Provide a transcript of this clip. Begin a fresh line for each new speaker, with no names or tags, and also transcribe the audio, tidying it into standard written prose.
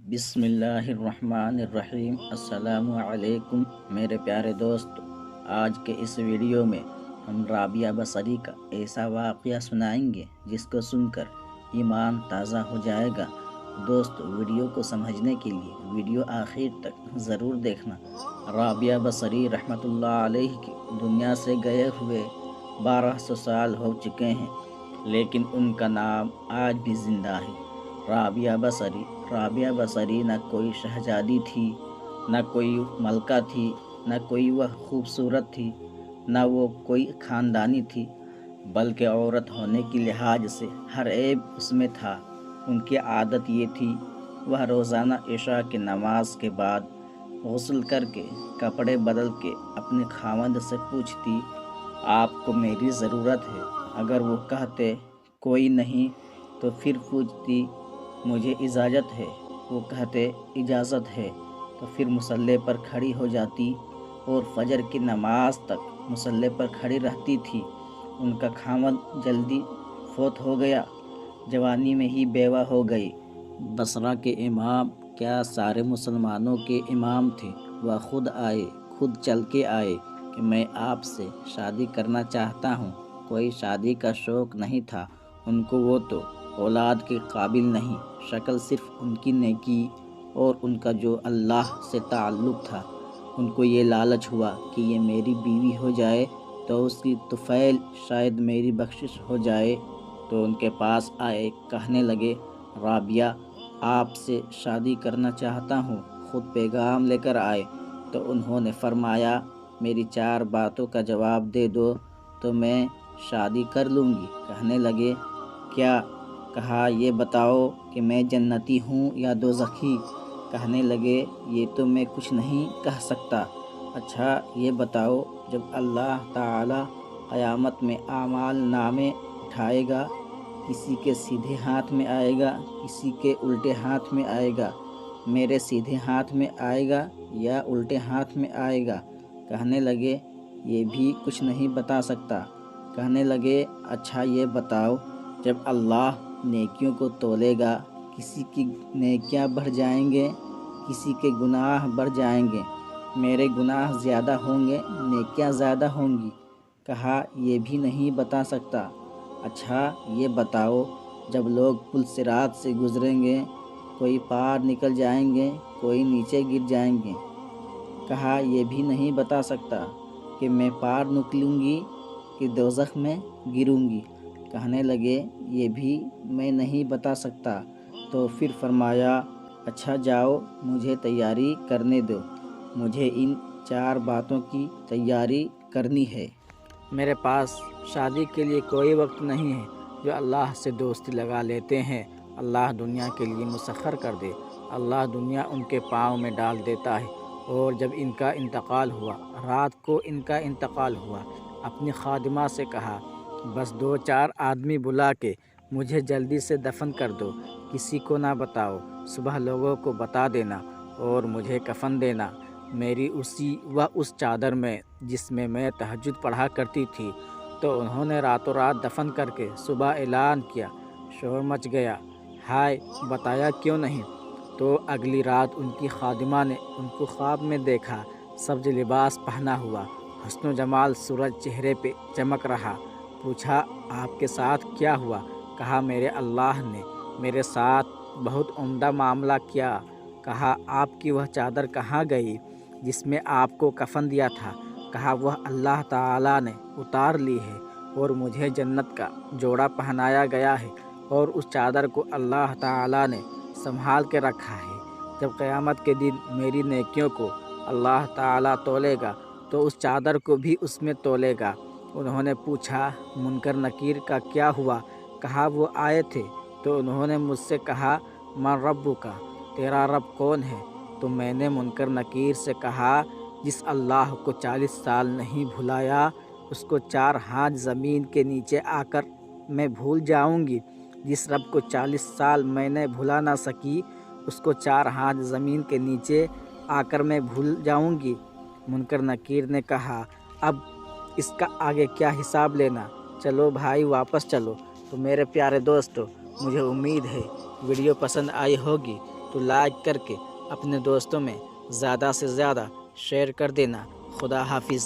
بسم اللہ الرحمن الرحیم۔ السلام علیکم میرے پیارے دوست، آج کے اس ویڈیو میں ہم رابعہ بصری کا ایسا واقعہ سنائیں گے جس کو سن کر ایمان تازہ ہو جائے گا۔ دوست، ویڈیو کو سمجھنے کے لیے ویڈیو آخر تک ضرور دیکھنا۔ رابعہ بصری رحمۃ اللہ علیہ کی دنیا سے گئے ہوئے 1200 سال ہو چکے ہیں، لیکن ان کا نام آج بھی زندہ ہے۔ رابعہ بصری نہ کوئی شہزادی تھی، نہ کوئی ملکہ تھی، نہ کوئی وہ خوبصورت تھی، نہ وہ کوئی خاندانی تھی، بلکہ عورت ہونے کی لحاظ سے ہر عیب اس میں تھا۔ ان کی عادت یہ تھی، وہ روزانہ عشاء کی نماز کے بعد غسل کر کے کپڑے بدل کے اپنے خاوند سے پوچھتی، آپ کو میری ضرورت ہے؟ اگر وہ کہتے کوئی نہیں تو پھر پوچھتی، مجھے اجازت ہے؟ وہ کہتے اجازت ہے تو پھر مصلی پر کھڑی ہو جاتی اور فجر کی نماز تک مصلی پر کھڑی رہتی تھی۔ ان کا خاوند جلدی فوت ہو گیا، جوانی میں ہی بیوہ ہو گئی۔ بصرہ کے امام کیا سارے مسلمانوں کے امام تھے، وہ خود چل کے آئے کہ میں آپ سے شادی کرنا چاہتا ہوں۔ کوئی شادی کا شوق نہیں تھا ان کو، وہ تو اولاد کے قابل نہیں، شکل صرف ان کی نیکی اور ان کا جو اللہ سے تعلق تھا۔ ان کو یہ لالچ ہوا کہ یہ میری بیوی ہو جائے تو اس کی طفیل شاید میری بخشش ہو جائے، تو ان کے پاس آئے، کہنے لگے، رابعہ آپ سے شادی کرنا چاہتا ہوں۔ خود پیغام لے کر آئے تو انہوں نے فرمایا، میری 4 باتوں کا جواب دے دو تو میں شادی کر لوں گی۔ کہنے لگے، کیا؟ کہا، یہ بتاؤ کہ میں جنتی ہوں یا دوزخی؟ کہنے لگے، یہ تو میں کچھ نہیں کہہ سکتا۔ اچھا یہ بتاؤ، جب اللہ تعالی قیامت میں اعمال نامے اٹھائے گا، کسی کے سیدھے ہاتھ میں آئے گا، کسی کے الٹے ہاتھ میں آئے گا؟ میرے سیدھے ہاتھ میں آئے گا یا الٹے ہاتھ میں آئے گا؟ کہنے لگے، یہ بھی کچھ نہیں بتا سکتا۔ کہنے لگے، اچھا یہ بتاؤ، جب اللہ نیکیوں کو تولے گا، کسی کی نیکیاں بڑھ جائیں گے، کسی کے گناہ بڑھ جائیں گے، میرے گناہ زیادہ ہوں گے، نیکیاں زیادہ ہوں گی؟ کہا، یہ بھی نہیں بتا سکتا۔ اچھا یہ بتاؤ، جب لوگ پل صراط سے گزریں گے، کوئی پار نکل جائیں گے، کوئی نیچے گر جائیں گے؟ کہا، یہ بھی نہیں بتا سکتا کہ میں پار نکلوں گی کہ دوزخ میں گروں گی؟ کہنے لگے، یہ بھی میں نہیں بتا سکتا۔ تو پھر فرمایا، اچھا جاؤ، مجھے تیاری کرنے دو، مجھے ان 4 باتوں کی تیاری کرنی ہے۔ میرے پاس شادی کے لیے کوئی وقت نہیں ہے۔ جو اللہ سے دوستی لگا لیتے ہیں، اللہ دنیا کے لیے مسخر کر دے، اللہ دنیا ان کے پاؤں میں ڈال دیتا ہے۔ اور جب ان کا انتقال ہوا، رات کو ان کا انتقال ہوا، اپنی خادمہ سے کہا، بس 2-4 آدمی بلا کے مجھے جلدی سے دفن کر دو، کسی کو نہ بتاؤ، صبح لوگوں کو بتا دینا اور مجھے کفن دینا، میری اس چادر میں جس میں میں تہجد پڑھا کرتی تھی۔ تو انہوں نے راتوں رات دفن کر کے صبح اعلان کیا، شور مچ گیا، ہائے بتایا کیوں نہیں؟ تو اگلی رات ان کی خادمہ نے ان کو خواب میں دیکھا، سبز لباس پہنا ہوا، حسن و جمال سورج چہرے پہ چمک رہا۔ پوچھا، آپ کے ساتھ کیا ہوا؟ کہا، میرے اللہ نے میرے ساتھ بہت عمدہ معاملہ کیا۔ کہا، آپ کی وہ چادر کہاں گئی جس میں آپ کو کفن دیا تھا؟ کہا، وہ اللہ تعالیٰ نے اتار لی ہے اور مجھے جنت کا جوڑا پہنایا گیا ہے، اور اس چادر کو اللہ تعالیٰ نے سنبھال کے رکھا ہے۔ جب قیامت کے دن میری نیکیوں کو اللہ تعالیٰ تولے گا تو اس چادر کو بھی اس میں تولے گا۔ انہوں نے پوچھا، منکر نکیر کا کیا ہوا؟ کہا، وہ آئے تھے تو انہوں نے مجھ سے کہا، من ربک، تیرا رب کون ہے؟ تو میں نے منکر نکیر سے کہا، جس اللہ کو 40 سال نہیں بھلایا، اس کو 4 ہاتھ زمین کے نیچے آ کر میں بھول جاؤں گی۔ جس رب کو 40 سال میں نے بھلا نہ سکی، اس کو 4 ہاتھ زمین کے نیچے آ کر میں بھول جاؤں گی۔ منکر نکیر نے کہا، اب اس کا آگے کیا حساب لینا، چلو بھائی واپس چلو۔ تو میرے پیارے دوستو، مجھے امید ہے ویڈیو پسند آئی ہوگی۔
تو لائک کر کے اپنے دوستوں میں زیادہ سے زیادہ شیئر کر دینا۔ خدا حافظ۔